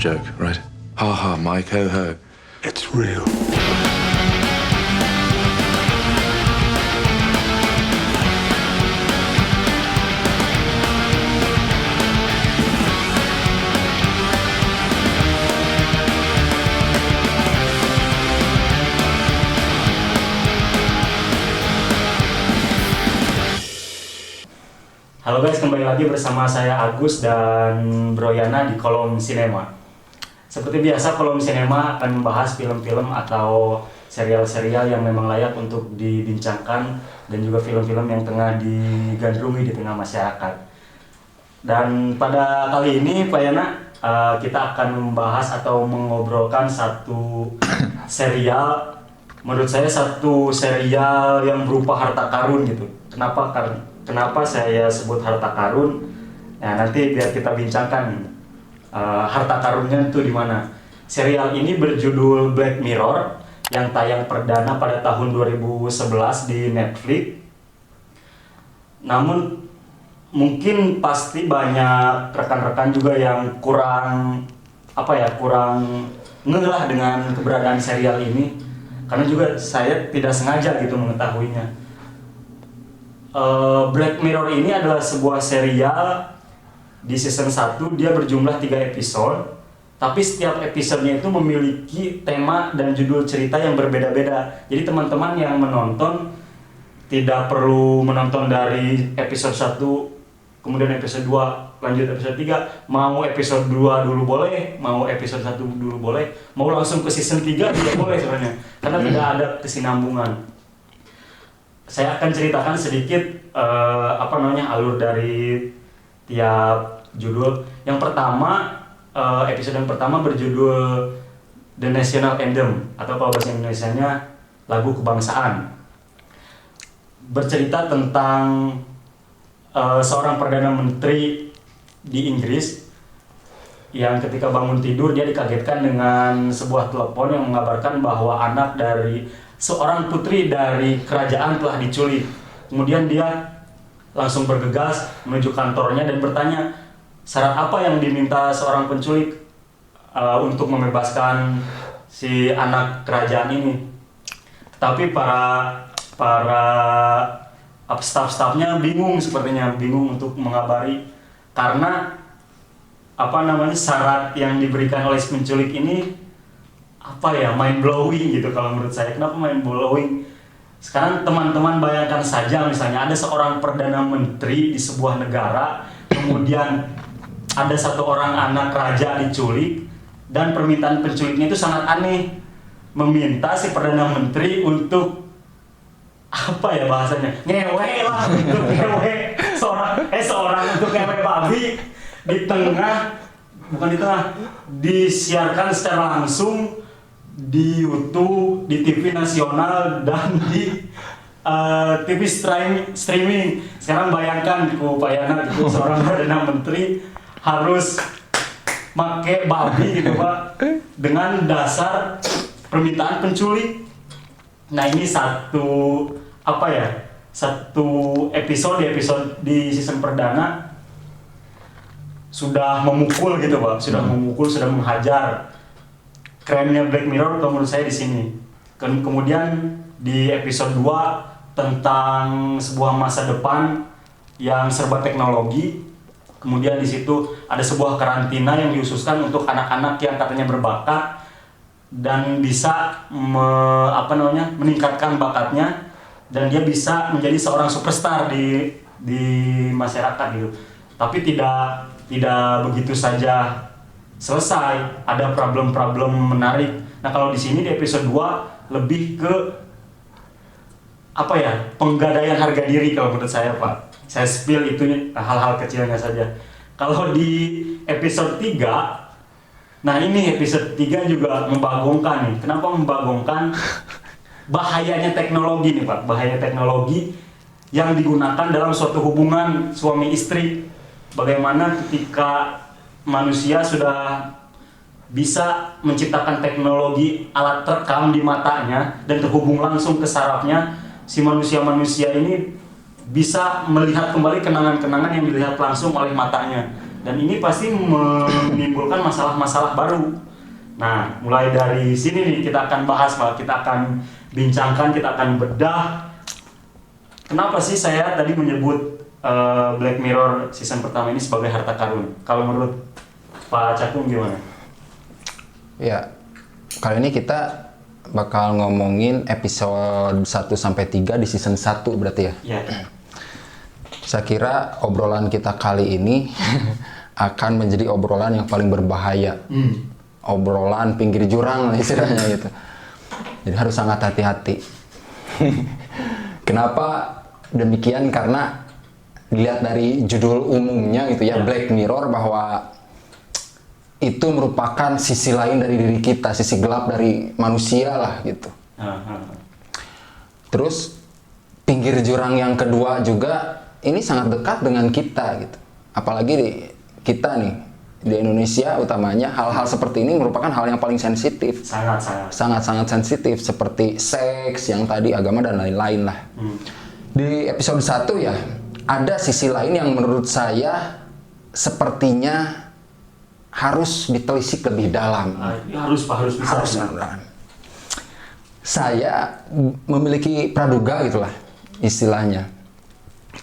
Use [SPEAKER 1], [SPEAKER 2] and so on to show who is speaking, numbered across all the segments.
[SPEAKER 1] joke, right? Ha ha, Mike, ho ho.
[SPEAKER 2] It's real.
[SPEAKER 3] Halo guys, kembali lagi bersama saya Agus dan Bro Yana di Kolom Sinema. Seperti biasa, Kolom Sinema akan membahas film-film atau serial-serial yang memang layak untuk dibincangkan dan juga film-film yang tengah digandrungi di tengah masyarakat. Dan pada kali ini, Pak Yana, kita akan membahas atau mengobrolkan satu serial. Menurut saya satu serial yang berupa harta karun gitu. Kenapa saya sebut harta karun? Nah, nanti biar kita bincangkan harta karunnya itu di mana. Serial ini berjudul Black Mirror yang tayang perdana pada tahun 2011 di Netflix. Namun mungkin pasti banyak rekan-rekan juga yang kurang ngeh lah dengan keberadaan serial ini, karena juga saya tidak sengaja gitu mengetahuinya. Black Mirror ini adalah sebuah serial di season 1. Dia berjumlah 3 episode, tapi setiap episodenya itu memiliki tema dan judul cerita yang berbeda-beda. Jadi teman-teman yang menonton tidak perlu menonton dari episode 1 kemudian episode 2 lanjut episode 3, mau episode 2 dulu boleh, mau episode 1 dulu boleh, mau langsung ke season 3 juga boleh sebenarnya, karena tidak ada kesinambungan. Saya akan ceritakan sedikit alur dari tiap judul. Yang pertama, episode yang pertama berjudul The National Anthem, atau kalau bahasa Indonesianya lagu kebangsaan. Bercerita tentang seorang perdana menteri di Inggris yang ketika bangun tidur dia dikagetkan dengan sebuah telepon yang mengabarkan bahwa anak dari seorang putri dari kerajaan telah diculik. Kemudian dia langsung bergegas menuju kantornya dan bertanya syarat apa yang diminta seorang penculik untuk membebaskan si anak kerajaan ini. Tetapi para staf-stafnya bingung untuk mengabari, karena syarat yang diberikan oleh si penculik ini mind blowing gitu kalau menurut saya. Kenapa mind blowing? Sekarang teman-teman bayangkan saja, misalnya ada seorang perdana menteri di sebuah negara, kemudian ada satu orang anak raja diculik, dan permintaan penculiknya itu sangat aneh, meminta si perdana menteri untuk bahasanya ngewe lah, untuk ngewe seorang untuk ngewe babi disiarkan secara langsung di YouTube, di TV nasional, dan di TV streaming. Sekarang bayangkan Pak Yana, seorang perdana menteri harus pakai babi gitu Pak, dengan dasar permintaan penculik. Nah, ini satu episode di season perdana sudah memukul gitu Pak, sudah menghajar. Kerennya Black Mirror menurut saya di sini. Kemudian di episode 2 tentang sebuah masa depan yang serba teknologi. Kemudian di situ ada sebuah karantina yang diususkan untuk anak-anak yang katanya berbakat dan bisa meningkatkan bakatnya, dan dia bisa menjadi seorang superstar di masyarakat gitu. Tapi tidak begitu saja selesai, ada problem-problem menarik. Nah, kalau di sini di episode 2 lebih ke penggadaian harga diri kalau menurut saya Pak. Saya spill itu hal-hal kecilnya saja. Kalau di episode 3, nah ini episode 3 juga membagongkan nih. Kenapa membagongkan? Bahayanya teknologi nih Pak, bahaya teknologi yang digunakan dalam suatu hubungan suami istri. Bagaimana ketika manusia sudah bisa menciptakan teknologi alat terekam di matanya dan terhubung langsung ke sarafnya, si manusia ini bisa melihat kembali kenangan-kenangan yang dilihat langsung oleh matanya. Dan ini pasti menimbulkan masalah-masalah baru. Nah, mulai dari sini nih kita akan bahas, Pak. Kita akan bincangkan, kita akan bedah. Kenapa sih saya tadi menyebut Black Mirror season pertama ini sebagai harta karun? Kalau menurut Pak Cakung gimana?
[SPEAKER 2] Ya, kali ini kita bakal ngomongin episode 1-3 di season 1 berarti ya?
[SPEAKER 3] Iya.
[SPEAKER 2] Saya kira obrolan kita kali ini akan menjadi obrolan yang paling berbahaya. Obrolan pinggir jurang lah istilahnya gitu. Jadi harus sangat hati-hati. Kenapa demikian? Karena dilihat dari judul umumnya gitu ya, Black Mirror, bahwa itu merupakan sisi lain dari diri kita, sisi gelap dari manusia lah gitu. Terus pinggir jurang yang kedua juga ini sangat dekat dengan kita gitu. Apalagi kita nih di Indonesia utamanya, hal-hal seperti ini merupakan hal yang paling sensitif. Sangat sensitif, seperti seks yang tadi, agama dan lain-lain lah. Di episode 1 ya, ada sisi lain yang menurut saya sepertinya harus ditelisik lebih dalam.
[SPEAKER 3] Harus bisa.
[SPEAKER 2] Saya memiliki praduga gitulah istilahnya.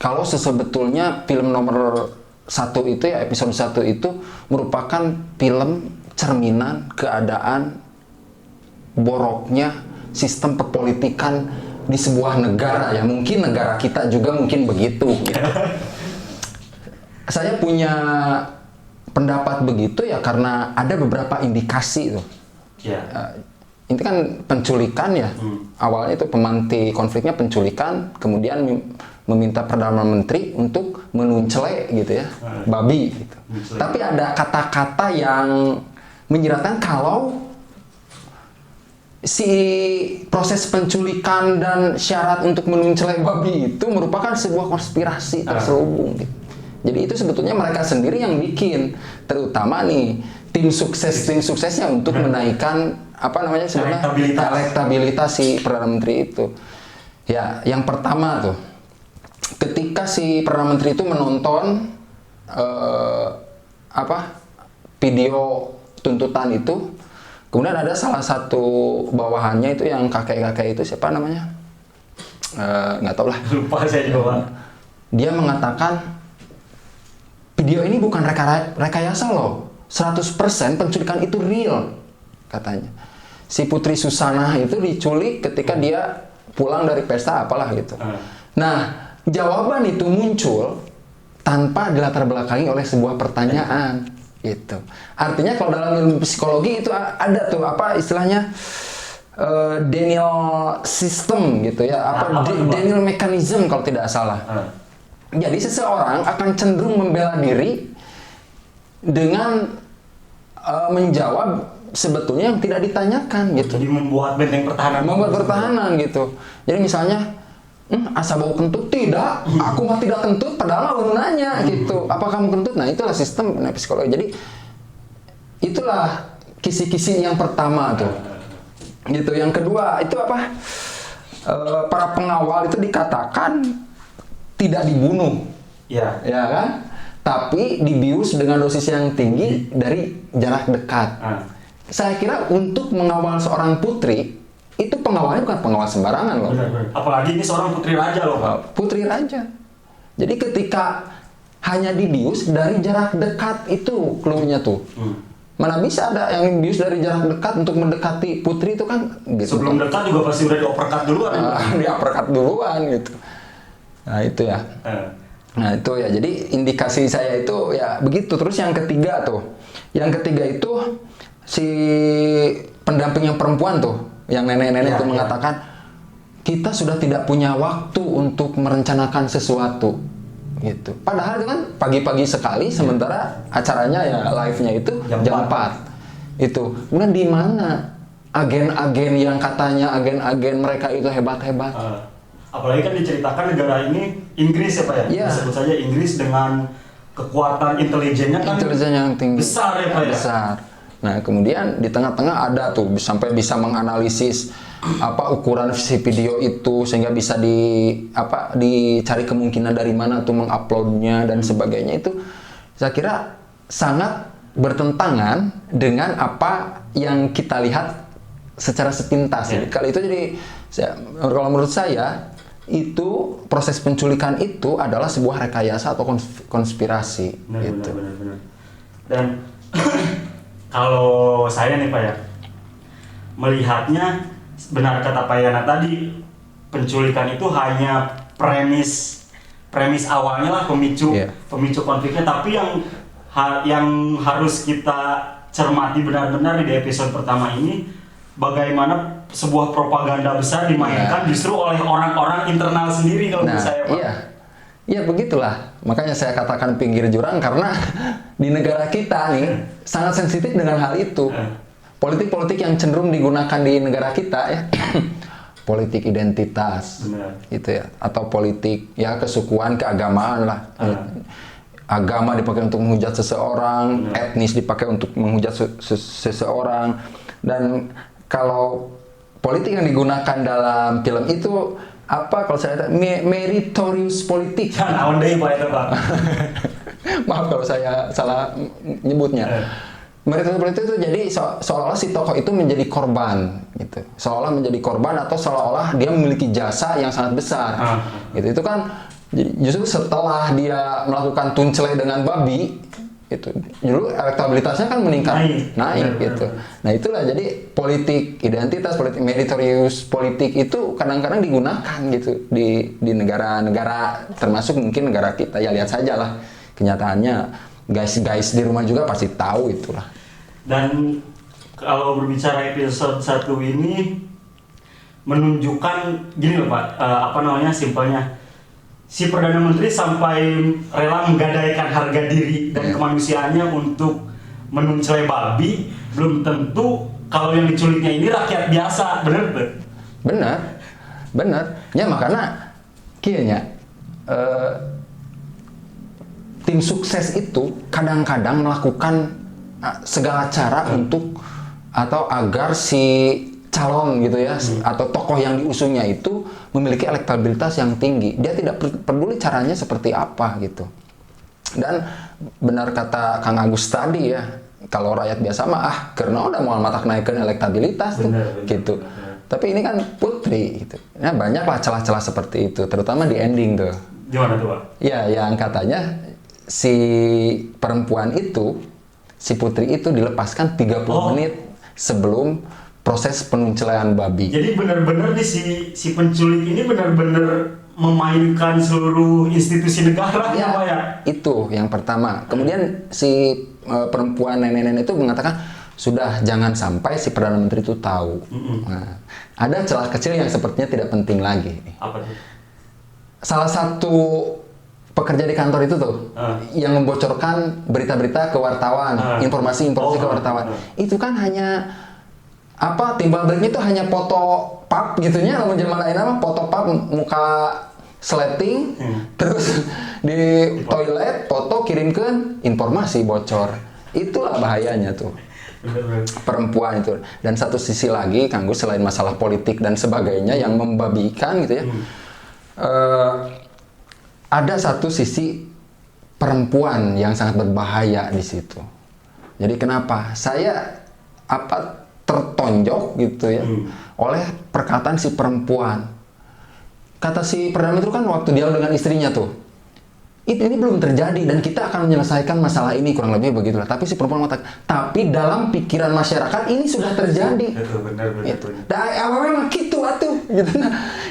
[SPEAKER 2] Kalau sebetulnya film nomor 1 itu ya, episode 1 itu merupakan film cerminan keadaan boroknya sistem perpolitikan di sebuah negara ya, mungkin negara kita juga mungkin begitu gitu. Saya punya pendapat begitu ya karena ada beberapa indikasi tuh. Ini kan penculikan ya. Awalnya itu pemanti konfliknya penculikan, kemudian meminta Perdana Menteri untuk menuncele gitu ya, babi gitu. Tapi ada kata-kata yang menyiratkan kalau si proses penculikan dan syarat untuk menuncele babi itu merupakan sebuah konspirasi terselubung gitu. Jadi itu sebetulnya mereka sendiri yang bikin, terutama nih tim suksesnya untuk menaikkan sebenarnya elektabilitas si Perdana Menteri itu. Ya, yang pertama tuh, ketika si Perdana Menteri itu menonton video tuntutan itu, kemudian ada salah satu bawahannya itu yang kakek-kakek itu, siapa namanya? Nggak tahu lah.
[SPEAKER 3] Lupa saya juga.
[SPEAKER 2] Dia mengatakan video ini bukan rekayasa loh, 100% penculikan itu real, katanya. Si Putri Susanah itu diculik ketika dia pulang dari pesta apalah gitu. Nah, jawaban itu muncul tanpa dilatar belakangi oleh sebuah pertanyaan gitu. Artinya kalau dalam ilmu psikologi itu ada tuh istilahnya Denial system gitu ya, Denial mechanism kalau tidak salah. Jadi seseorang akan cenderung membela diri dengan menjawab sebetulnya yang tidak ditanyakan gitu.
[SPEAKER 3] Jadi membuat benteng pertahanan.
[SPEAKER 2] Membuat pertahanan gitu. Jadi misalnya, asa bau kentut? Tidak, aku mah tidak kentut, padahal lu nanya gitu. Apa kamu kentut? Nah, itulah sistem psikologi. Jadi itulah kisi-kisi yang pertama tuh. Gitu. Yang kedua itu para pengawal itu dikatakan tidak dibunuh. Ya kan? Tapi dibius dengan dosis yang tinggi dari jarak dekat. Saya kira untuk mengawal seorang putri, itu pengawalnya bukan pengawal sembarangan loh.
[SPEAKER 3] Benar. Apalagi ini seorang putri raja loh, Pak.
[SPEAKER 2] Putri raja. Jadi ketika hanya dibius dari jarak dekat, itu clue-nya tuh. Mana bisa ada yang dibius dari jarak dekat untuk mendekati putri itu kan gitu.
[SPEAKER 3] Sebelum dekat juga pasti udah di-uppercut duluan.
[SPEAKER 2] Di-uppercut duluan gitu. Nah itu ya. Nah itu ya, jadi indikasi saya itu ya begitu. Terus yang ketiga tuh. Yang ketiga itu si pendamping yang perempuan tuh, yang nenek-nenek itu mengatakan kita sudah tidak punya waktu untuk merencanakan sesuatu gitu. Padahal itu kan pagi-pagi sekali, sementara acaranya ya live-nya itu jam 4. Itu. Kemudian di mana agen-agen yang katanya agen-agen mereka itu hebat-hebat?
[SPEAKER 3] Apalagi kan diceritakan negara ini Inggris ya Pak ya? Disebut saja Inggris dengan kekuatan intelijennya kan
[SPEAKER 2] yang tinggi.
[SPEAKER 3] Besar ya Pak ya?
[SPEAKER 2] Besar. Nah, kemudian di tengah-tengah ada tuh sampai bisa menganalisis ukuran si video itu sehingga bisa dicari kemungkinan dari mana tuh menguploadnya dan sebagainya. Itu saya kira sangat bertentangan dengan apa yang kita lihat secara sepintas. Jadi kalau itu kalau menurut saya itu proses penculikan itu adalah sebuah rekayasa atau konspirasi. Gitu.
[SPEAKER 3] Benar. Dan kalau saya nih Pak ya, melihatnya benar kata Pak Yana tadi, penculikan itu hanya premis awalnya lah, pemicu konfliknya, tapi yang harus kita cermati benar-benar di episode pertama ini, bagaimana sebuah propaganda besar dimainkan justru oleh orang-orang internal sendiri kalau menurut saya Pak.
[SPEAKER 2] Iya begitulah, makanya saya katakan pinggir jurang karena di negara kita nih sangat sensitif dengan hal itu. Politik-politik yang cenderung digunakan di negara kita ya, politik identitas, gitu ya, atau politik ya kesukuan, keagamaan lah. Agama dipakai untuk menghujat seseorang, etnis dipakai untuk menghujat seseorang, dan kalau politik yang digunakan dalam film itu apa kalau saya meritorious politik.
[SPEAKER 3] Naon deui Pak eta Pak.
[SPEAKER 2] Maaf kalau saya salah nyebutnya. Meritorious politik itu jadi seolah-olah si tokoh itu menjadi korban gitu. Seolah-olah menjadi korban atau seolah-olah dia memiliki jasa yang sangat besar. Gitu. Itu kan justru setelah dia melakukan tunceleh dengan babi itu dulu elektabilitasnya kan meningkat naik gitu. Nah itulah jadi politik identitas, politik meritorious politik itu kadang-kadang digunakan gitu di negara-negara termasuk mungkin negara kita ya, lihat saja lah kenyataannya, guys di rumah juga pasti tahu itulah.
[SPEAKER 3] Dan kalau berbicara episode 1 ini menunjukkan gini loh Pak, simpelnya si Perdana Menteri sampai rela menggadaikan harga diri dan kemanusiaannya untuk menuncelai babi, belum tentu kalau yang diculiknya ini rakyat biasa,
[SPEAKER 2] bener. Ya makanya kayaknya tim sukses itu kadang-kadang melakukan segala cara untuk atau agar si calon gitu ya, atau tokoh yang diusungnya itu memiliki elektabilitas yang tinggi. Dia tidak peduli caranya seperti apa gitu. Dan benar kata Kang Agus tadi ya, kalau rakyat biasa mah karena udah mau matak naikkan elektabilitas tuh gitu. Tapi ini kan Putri gitu. Nah, banyaklah celah-celah seperti itu, terutama di ending tuh.
[SPEAKER 3] Gimana tuh Pak?
[SPEAKER 2] Ya, yang katanya si perempuan itu, si Putri itu dilepaskan 30 menit sebelum proses penuncelean babi.
[SPEAKER 3] Jadi benar-benar nih si penculik ini benar-benar memainkan seluruh institusi negara ya Pak ya?
[SPEAKER 2] Itu yang pertama. Kemudian si perempuan nenek-nenek itu mengatakan sudah jangan sampai si Perdana Menteri itu tahu. Nah, ada celah kecil yang sepertinya tidak penting lagi.
[SPEAKER 3] Apa tuh?
[SPEAKER 2] Salah satu pekerja di kantor itu tuh yang membocorkan berita-berita ke wartawan, informasi-informasi ke wartawan. Itu kan hanya timbal baliknya itu hanya foto pap gitunya, lamun zaman lain foto pap muka sleting, terus di toilet foto kirimkan informasi bocor. Itulah bahayanya tuh perempuan itu. Dan satu sisi lagi Kang Gus, selain masalah politik dan sebagainya yang membabikan gitu ya, ada satu sisi perempuan yang sangat berbahaya di situ. Jadi kenapa saya tertonjok gitu ya oleh perkataan si perempuan. Kata si Perdana Menteri kan waktu dialog dengan istrinya tuh, ini belum terjadi dan kita akan menyelesaikan masalah ini, kurang lebih begitulah. Tapi si perempuan mengatakan, tapi dalam pikiran masyarakat ini sudah terjadi.
[SPEAKER 3] Benar.
[SPEAKER 2] Dan awalnya memang gitu atuh gitu.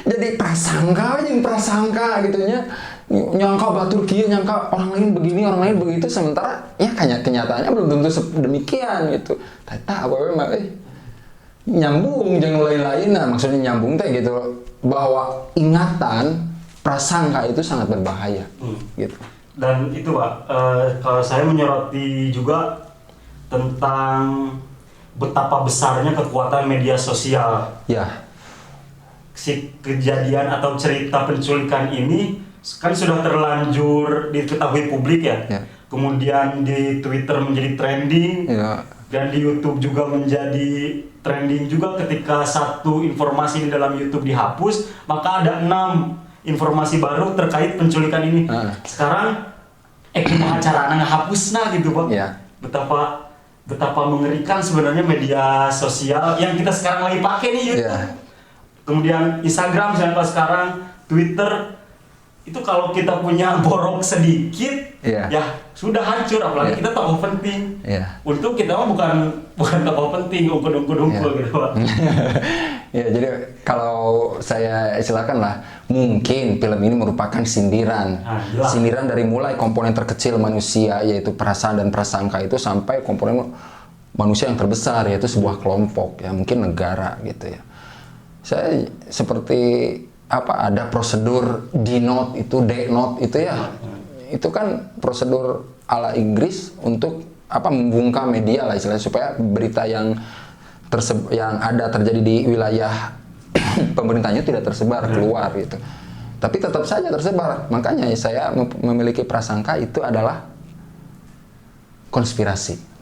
[SPEAKER 2] Jadi prasangka gitunya. Nyangka batur kieu, nyangka orang lain begini, orang lain begitu, sementara ya kenyataannya belum tentu demikian gitu. Tata apa memang nyambung jeung lain-lain, nah maksudnya nyambung teh gitu, bahwa ingatan prasangka itu sangat berbahaya gitu.
[SPEAKER 3] Dan itu Pak, kalau saya menyoroti juga tentang betapa besarnya kekuatan media sosial.
[SPEAKER 2] Ya.
[SPEAKER 3] Si kejadian atau cerita penculikan ini kan sudah terlanjur diketahui publik ya. Kemudian di Twitter menjadi trending, dan di YouTube juga menjadi trending juga. Ketika satu informasi di dalam YouTube dihapus, maka ada 6 informasi baru terkait penculikan ini. Sekarang kumaha carana ngahapusna gitu Pak.
[SPEAKER 2] Iya.
[SPEAKER 3] Betapa mengerikan sebenarnya media sosial yang kita sekarang lagi pakai nih YouTube.
[SPEAKER 2] Iya.
[SPEAKER 3] Kemudian Instagram misalnya sekarang, Twitter itu kalau kita punya borok sedikit,
[SPEAKER 2] Iya.
[SPEAKER 3] ya sudah hancur. Apalagi
[SPEAKER 2] Iya.
[SPEAKER 3] kita tokoh penting.
[SPEAKER 2] Iya.
[SPEAKER 3] Untuk kita mah bukan tokoh penting, ungkul
[SPEAKER 2] Iya.
[SPEAKER 3] gitu Pak.
[SPEAKER 2] Ya, jadi kalau saya istilahkan lah, mungkin film ini merupakan sindiran.
[SPEAKER 3] Jelas.
[SPEAKER 2] Sindiran dari mulai komponen terkecil manusia, yaitu perasaan dan prasangka itu, sampai komponen manusia yang terbesar, yaitu sebuah kelompok, ya mungkin negara gitu ya. Saya seperti ada prosedur D-note itu, D-note itu ya. Itu kan prosedur ala Inggris untuk membungkam media lah istilahnya, supaya berita yang ada terjadi di wilayah pemerintahnya tidak tersebar keluar gitu. Tapi tetap saja tersebar. Makanya saya memiliki prasangka itu adalah konspirasi.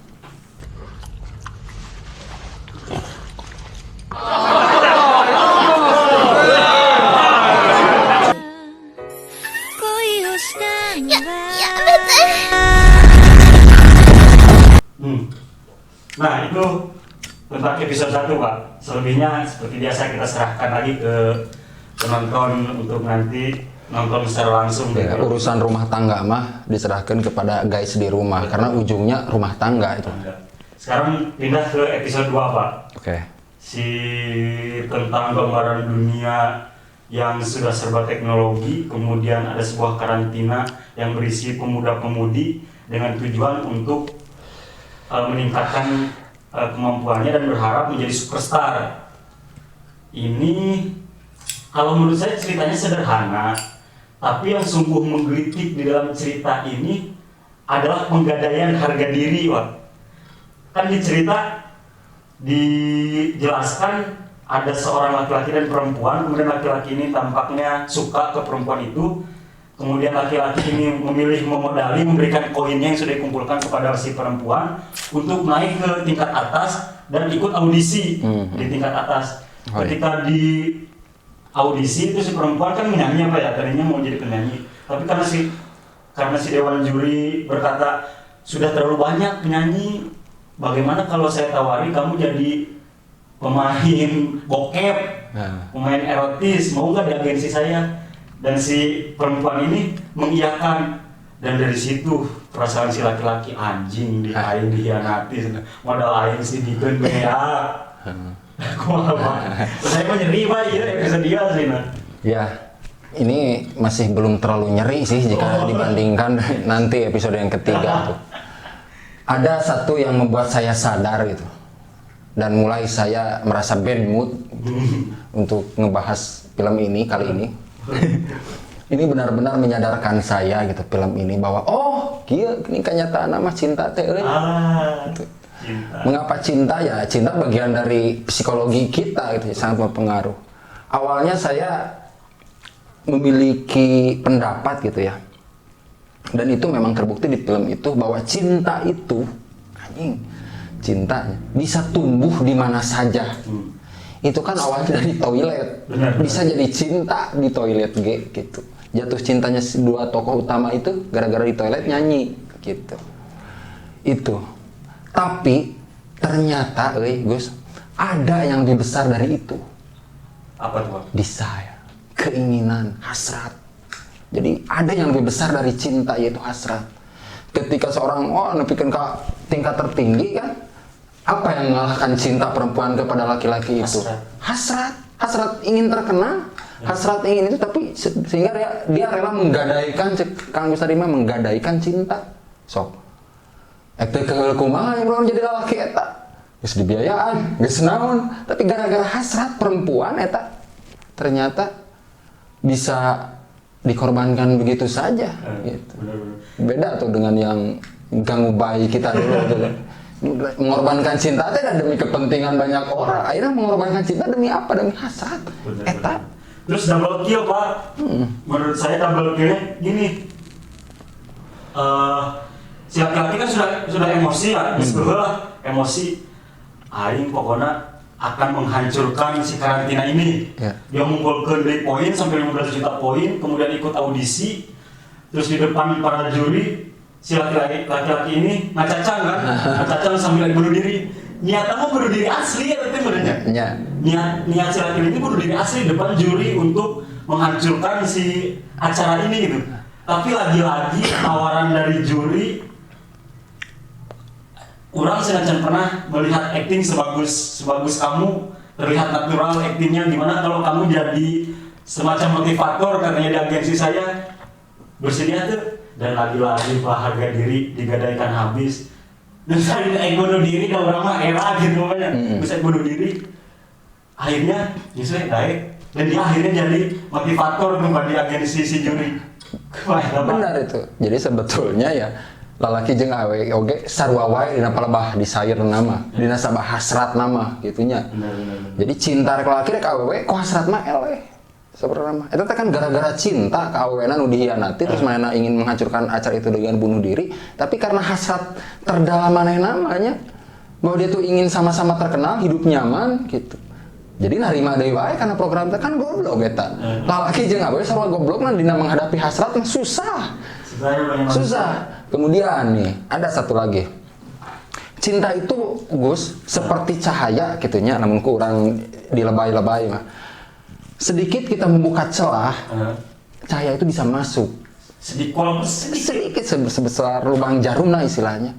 [SPEAKER 3] Nah itu tentang episode 1 Pak. Selebihnya seperti biasa kita serahkan lagi ke penonton untuk nanti nonton secara langsung.
[SPEAKER 2] Ya, urusan rumah tangga mah diserahkan kepada guys di rumah. Karena ujungnya rumah tangga itu.
[SPEAKER 3] Sekarang pindah ke episode 2 Pak.
[SPEAKER 2] Oke.
[SPEAKER 3] Si tentang gambaran dunia yang sudah serba teknologi, kemudian ada sebuah karantina yang berisi pemuda-pemudi dengan tujuan untuk meningkatkan kemampuannya dan berharap menjadi superstar. Ini kalau menurut saya ceritanya sederhana, tapi yang sungguh menggelitik di dalam cerita ini adalah penggadaian harga diri, Wak. Kan di cerita dijelaskan ada seorang laki-laki dan perempuan, kemudian laki-laki ini tampaknya suka ke perempuan itu. Kemudian laki-laki ini memilih memodali, memberikan koinnya yang sudah dikumpulkan kepada si perempuan untuk naik ke tingkat atas dan ikut audisi di tingkat atas. Ketika di audisi itu si perempuan kan menyanyi apa ya, tadinya mau jadi penyanyi. Tapi karena si dewan juri berkata sudah terlalu banyak penyanyi, bagaimana kalau saya tawari kamu jadi pemain bokep, pemain erotis, mau nggak di agensi saya? Dan si perempuan ini mengiyakan, dan dari situ perasaan si laki-laki anjing di aing dihianati, modal aing si dikeun beak. Kumaha? Saya mah nyeri Pak, ieu episode dia sih nah.
[SPEAKER 2] Ya, ini masih belum terlalu nyeri sih jika dibandingkan nanti episode yang ketiga tuh. Ada satu yang membuat saya sadar gitu. Dan mulai saya merasa bad mood untuk ngebahas film ini kali ini. Ini benar-benar menyadarkan saya gitu, film ini, bahwa ini kenyataan nama cinta teh gitu.
[SPEAKER 3] Cinta.
[SPEAKER 2] Mengapa cinta? Ya cinta bagian dari psikologi kita gitu, sangat berpengaruh. Awalnya saya memiliki pendapat gitu ya, dan itu memang terbukti di film itu, bahwa cinta itu cinta bisa tumbuh di mana saja. Itu kan awalnya dari toilet, bisa jadi cinta di toilet gitu. Jatuh cintanya dua tokoh utama itu gara-gara di toilet nyanyi gitu. Itu. Tapi ternyata, Gus, ada yang lebih besar dari itu.
[SPEAKER 3] Apa tuh?
[SPEAKER 2] Desire, keinginan, hasrat. Jadi ada yang lebih besar dari cinta, yaitu hasrat. Ketika seorang nepikeun ka tingkat tertinggi kan, apa yang mengalahkan cinta perempuan kepada laki-laki itu? Hasrat ingin terkenal, hasrat ingin itu, tapi sehingga dia rela menggadaikan, Kang Gustari mah menggadaikan cinta. Sok. Eta keul kumaha yang belum jadi lalaki eta? Geus dibiayaan, geus naon, tapi gara-gara hasrat perempuan eta ternyata bisa dikorbankan begitu saja gitu. Beda tuh dengan yang ganggu bayi kita dulu tuh. Mengorbankan cinta itu demi kepentingan banyak orang. Akhirnya mengorbankan cinta demi apa? Demi hasrat. Eta.
[SPEAKER 3] Terus double kill Pak. Menurut saya double killnya gini. Si laki-laki kan sudah emosi ya, emosi. Aing pokoknya akan menghancurkan si karantina ini. Dia mengumpulkan dari poin sampai 15 juta poin, kemudian ikut audisi. Terus di depan para juri si laki-laki ini ngacacang kan, ngacacang sambil bunuh diri. Niatnya mau bunuh diri asli ya tapi sebenarnya. Niat si laki-laki ini bunuh diri asli depan juri untuk menghancurkan si acara ini gitu. Tapi lagi-lagi tawaran dari juri, orang sengaja pernah melihat acting sebagus kamu, terlihat natural actingnya gimana kalau kamu jadi semacam motivator katanya di agensi saya, bersedia tuh. Dan lagi-lagi harga diri digadaikan habis. Dan saya bunuh diri dan orang mah era gitu makanya bisa bunuh diri. Akhirnya justru baik dan dia akhirnya jadi motivator di agensi si juri.
[SPEAKER 2] Benar itu. Jadi sebetulnya ya lalaki jeung awe oge sarua wae dina palebah disair nama, dina sabah hasrat nama gitunya.
[SPEAKER 3] Benar.
[SPEAKER 2] Jadi cinta rek lalaki rek awewe ku hasrat mah eleh. Sebenarnya mah eta kan gara-gara cinta ka awena nu dihianati terus manehna ingin menghancurkan acara itu dengan bunuh diri, tapi karena hasrat terdalam manehna namanya bahwa dia tuh ingin sama-sama terkenal, hidup nyaman gitu. Jadi narima deui wae karena program teh kan goblok eta. Lalaki jeung awewe sarua goblokna dina menghadapi hasrat mah susah. Kemudian nih, ada satu lagi. Cinta itu, Gus, seperti cahaya gitunya, namun kurang dilebay-lebay mah. Sedikit kita membuka celah, cahaya itu bisa masuk. Sedikit sebesar lubang jarum lah istilahnya.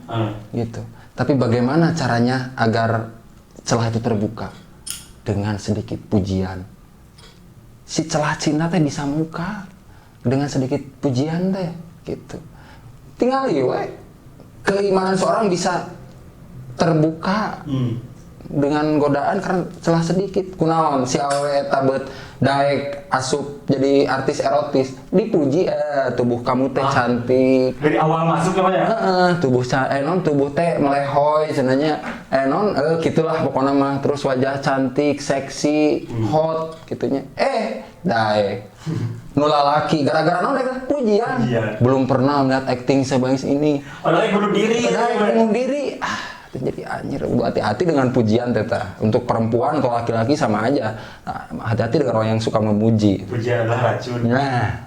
[SPEAKER 2] Gitu. Tapi bagaimana caranya agar celah itu terbuka? Dengan sedikit pujian. Si celah cinta teh bisa muka dengan sedikit pujian teh, gitu. Tinggal we, keimanan seorang bisa terbuka dengan godaan karena celah sedikit. Kunaon si awewe eta beut daek asup jadi artis erotis, dipuji tubuh kamu teh cantik.
[SPEAKER 3] Dari awal masuk apa ya?
[SPEAKER 2] Tubuh teh melehoy cenanya. Gitulah pokoknya mah terus wajah cantik, seksi, hot gitunya. Daek. Nu lalaki gara-gara naon daek pujian. Belum pernah melihat acting sebagus ini.
[SPEAKER 3] Padahal bunuh diri.
[SPEAKER 2] Jadi anjir, hati-hati dengan pujian teta. Untuk perempuan atau laki-laki sama aja. Nah, hati-hati dengan orang yang suka memuji.
[SPEAKER 3] Pujian adalah racun.
[SPEAKER 2] Nah,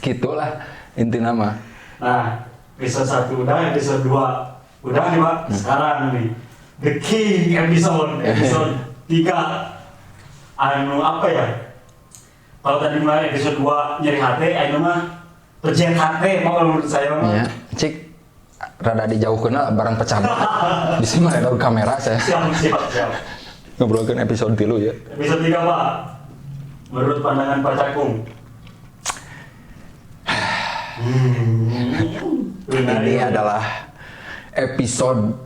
[SPEAKER 2] gitulah inti nama.
[SPEAKER 3] Nah, episode 1 udah, episode 2 udah nih Pak. Sekarang nih the king episode 3. Anu apa ya? Kalau tadi mah episode 2 nyeri hati, anu mah pejen hati menurut saya mah.
[SPEAKER 2] Ya, cik rada dijauhkeun barang pecah banget. Bisa mah ada kamera saya.
[SPEAKER 3] Siap.
[SPEAKER 2] Ngobrolkeun episode 3 ya.
[SPEAKER 3] Episode 3 Pak. Menurut pandangan Pak Cakung.
[SPEAKER 2] Ini adalah episode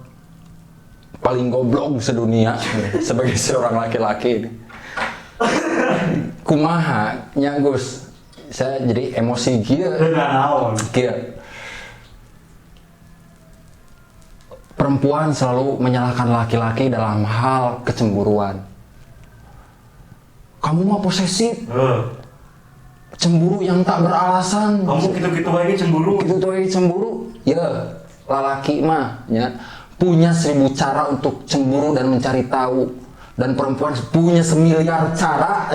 [SPEAKER 2] paling goblok sedunia sebagai seorang laki-laki ini. Kumaha nya Gus. Saya jadi emosi kieu. Perempuan selalu menyalahkan laki-laki dalam hal kecemburuan. Kamu mah posesif. Cemburu yang tak beralasan.
[SPEAKER 3] Kamu gitu-gitu aja cemburu.
[SPEAKER 2] Ya, lalaki mah ya, punya 1000 cara untuk cemburu dan mencari tahu. Dan perempuan punya 1.000.000.000 cara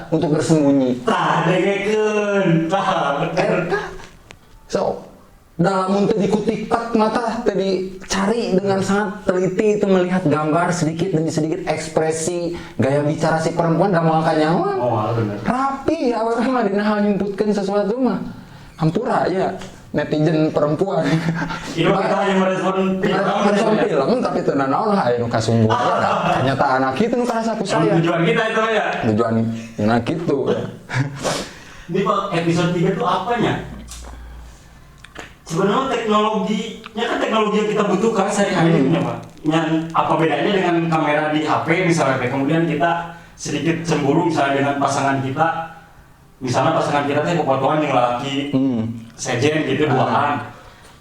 [SPEAKER 2] untuk bersembunyi. So, dalam untuk dikutik-tak mata tadi cari dengan sangat teliti itu melihat gambar sedikit demi sedikit ekspresi gaya bicara si perempuan gak mau akan nyawa.
[SPEAKER 3] Benar.
[SPEAKER 2] Rapi awalnya mah dina hal nyumputkeun sesuatu mah hampura aja netizen perempuan.
[SPEAKER 3] Itu kita hanya merespon
[SPEAKER 2] film tapi teu naon lah aya nu kasungguh aya. Kenyataan kitu nu karasa ku saya.
[SPEAKER 3] Tujuan kita itu ya.
[SPEAKER 2] Tujuan kitu.
[SPEAKER 3] Ini Pak episode 3 itu apanya? Sebenarnya teknologinya kan teknologi yang kita butuhkan sehari-hari ini Pak. Yang apa bedanya dengan kamera di HP misalnya, kemudian kita sedikit cemburu misalnya dengan pasangan kita, misalnya pasangan kita teh potongan yang laki sejen gitu duaan.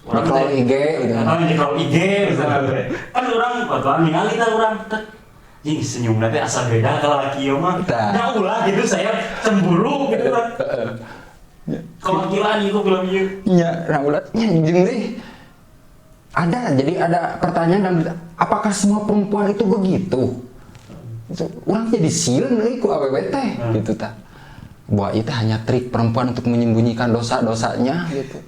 [SPEAKER 2] Scroll IG gitu.
[SPEAKER 3] Scroll IG misalnya. Kan orang potongan ningali tah urang ini senyumnya teh asa beda kalau laki mah. Ya ulah gitu saya cemburu gitu kan. Kewakilan itu belum yuk.
[SPEAKER 2] Iya, raulatnya jeung deh. Jadi ada pertanyaan dan apakah semua perempuan itu begitu? Orang jadi sieun euy ku awewe teh gitu tah. Bahwa itu hanya trik perempuan untuk menyembunyikan dosa-dosanya gitu.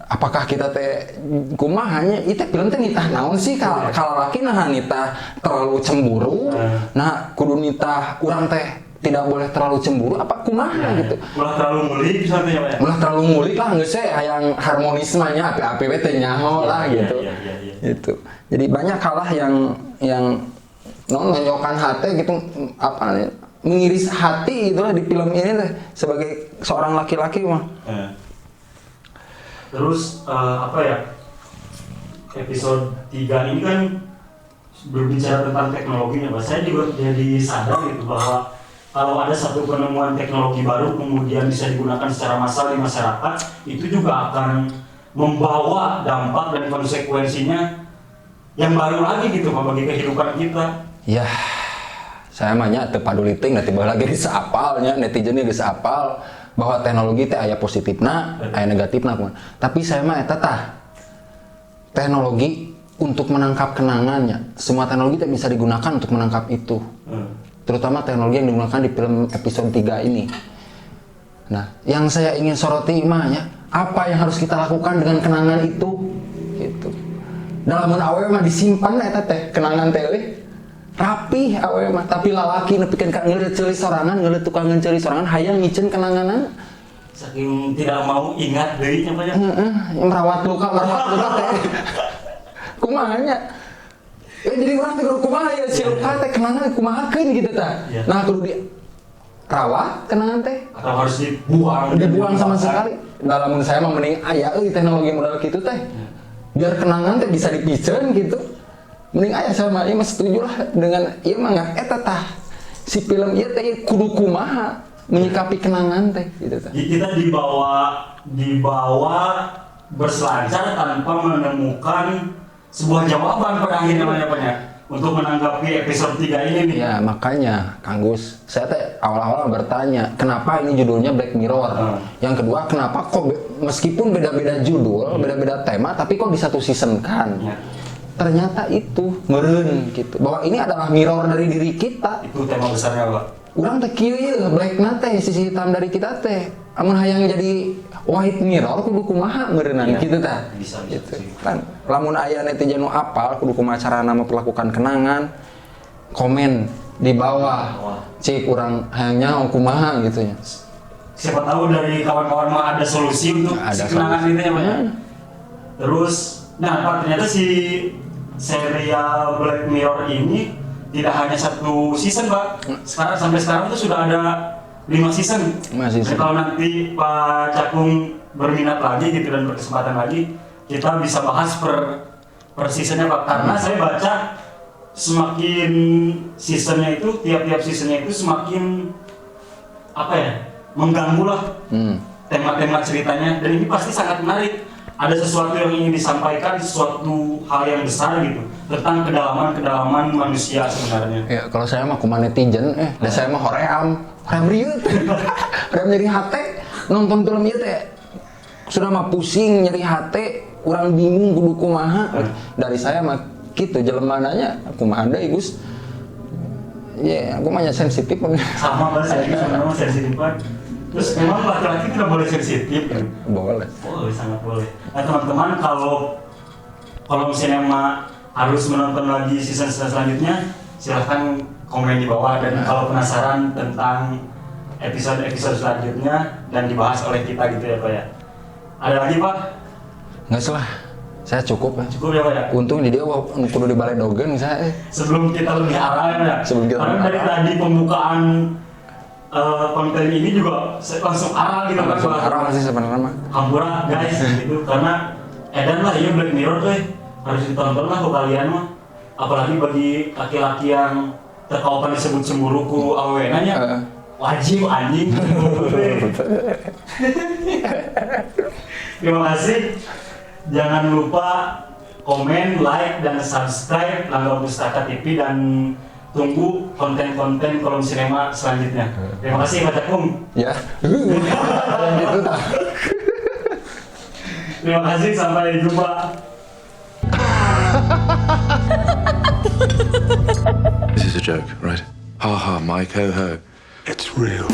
[SPEAKER 2] apakah kita teh kumahanya itu film teh nitah naon sih kalau laki nah nitah terlalu cemburu nah kudu nitah urang teh tidak boleh terlalu cemburu apa kumaha gitu
[SPEAKER 3] ulah terlalu ngulik misalnya ya Pak ya?
[SPEAKER 2] ulah terlalu ngulik lah nggak sih yang harmonismenya api-api teh nyaho lah gitu gitu jadi banyak kalah yang nonjokkan hati gitu apa mengiris hati itulah di film ini teh sebagai seorang laki-laki mah.
[SPEAKER 3] Terus apa ya, episode 3 ini kan berbicara tentang teknologinya Pak. Saya juga jadi sadar gitu bahwa kalau ada satu penemuan teknologi baru kemudian bisa digunakan secara massal di masyarakat, itu juga akan membawa dampak dan konsekuensinya yang baru lagi gitu Pak bagi kehidupan kita.
[SPEAKER 2] Ya, saya mahnya teu paduli teuing tiba lagi bisa apalnya netizennya bisa apal bahwa teknologi teh aya positifna, aya negatifna. Tapi saya mah eta tah teknologi untuk menangkap kenangannya. Semua teknologi teh bisa digunakan untuk menangkap itu. Terutama teknologi yang digunakan di film episode 3 ini. Nah, yang saya ingin soroti mah ya, apa yang harus kita lakukan dengan kenangan itu? Gitu. Dalam awewe mah disimpan eta teh kenangan teh euy. Rapih awewe mah tapi lalaki nepikeun ka ngeureut ceuli sorangan, ngeureut tukang ceuli sorangan hayang ngicen kenanganan.
[SPEAKER 3] Saking tidak mau ingat deui nya Pak ya.
[SPEAKER 2] Merawat luka teh. Kumaha nya? Jadi urang teh kumaha ya si luka teh kenangan kumahakeun gitu tah. Nah kudu di rawat kenangan teh
[SPEAKER 3] atau harus dibuang
[SPEAKER 2] sama sekali. Dalam menurut saya mah mending aya euy teknologi model kitu teh. Biar kenangan teh bisa dipiceun gitu. Mending aya sama ieu mah setuju lah dengan ieu mah eta tah si film ieu teh kudu kumaha menyikapi kenangan teh gitu tah.
[SPEAKER 3] Kita dibawa berselancar tanpa menemukan sebuah jawaban pada akhirnya Pak ya untuk menanggapi episode 3 ini nih.
[SPEAKER 2] Ya makanya Kang Gus, saya teh awal-awal bertanya kenapa ini judulnya Black Mirror. Yang kedua kenapa kok meskipun beda-beda judul, beda-beda tema tapi kok di satu season kan. Ternyata itu meureun gitu bahwa ini adalah mirror dari diri kita.
[SPEAKER 3] Itu tema besarnya Pak.
[SPEAKER 2] Urang teh kieu ye black na teh sisi hitam dari kita teh. Amun hayang jadi white mirror kudu kumaha meureunna kitu tah.
[SPEAKER 3] Bisa
[SPEAKER 2] gitu. Kan lamun aya netizen nu apal kudu kumaha carana memperlakukan kenangan komen di bawah. Cik urang hayang nyaho kumaha gitu nya.
[SPEAKER 3] Siapa tahu dari kawan-kawan mah ada solusi untuk si kenangan itu ya Pak ya. Terus nah Pak ternyata si serial Black Mirror ini tidak hanya satu season Pak. Sampai sekarang tuh sudah ada 5 season. Jadi kalau nanti Pak Cakung berminat lagi gitu dan berkesempatan lagi, kita bisa bahas per seasonnya Pak. Karena saya baca semakin seasonnya itu, tiap-tiap seasonnya itu semakin apa ya, mengganggu lah tema-tema ceritanya. Dan ini pasti sangat menarik. Ada sesuatu yang ingin disampaikan, sesuatu hal yang besar gitu tentang kedalaman manusia sebenarnya.
[SPEAKER 2] Ya kalau saya mah kumaha netizen, dan saya mah hoream rieu, hoream nyeri hate nonton film ieu teh sudah mah pusing nyeri hate, urang bingung kudu kumaha. Dari saya mah kitu jelemananya kumaha deui Gus. Ya aku mah sensitif.
[SPEAKER 3] Sama Pak, saya sama sensitif Pak. Terus memang laki-laki tidak boleh sensitif kan?
[SPEAKER 2] Boleh.
[SPEAKER 3] Boleh, sangat boleh. Nah teman-teman kalau sinema harus menonton lagi season selanjutnya, silahkan komen di bawah dan kalau penasaran tentang episode selanjutnya dan dibahas oleh kita gitu ya Pak ya. Ada lagi Pak? Nggak
[SPEAKER 2] salah. Saya cukup ya.
[SPEAKER 3] Cukup ya Pak ya?
[SPEAKER 2] Untung di dia kudu di balai dogen saya.
[SPEAKER 3] Sebelum kita lebih arah ya. Karena dari tadi pembukaan konten ini juga langsung arah gitu kan.
[SPEAKER 2] Langsung arah sih sebenarnya mah.
[SPEAKER 3] Hampura guys gitu karena edan lah ini Black Mirror harus ditonton lah kok kalian mah. Apalagi bagi laki-laki yang terkaupan disebut cemburu ku awewenanya wajib anjing. Terima kasih. Jangan lupa komen, like, dan subscribe Langga Pustaka TV dan tunggu konten-konten kolom sinema selanjutnya. Terima kasih Pak Cakung.
[SPEAKER 2] Ya. Gitu tak.
[SPEAKER 3] Terima kasih, sampai jumpa.
[SPEAKER 1] This is a joke, right? Ha ha, Mike, ho ho.
[SPEAKER 4] It's real.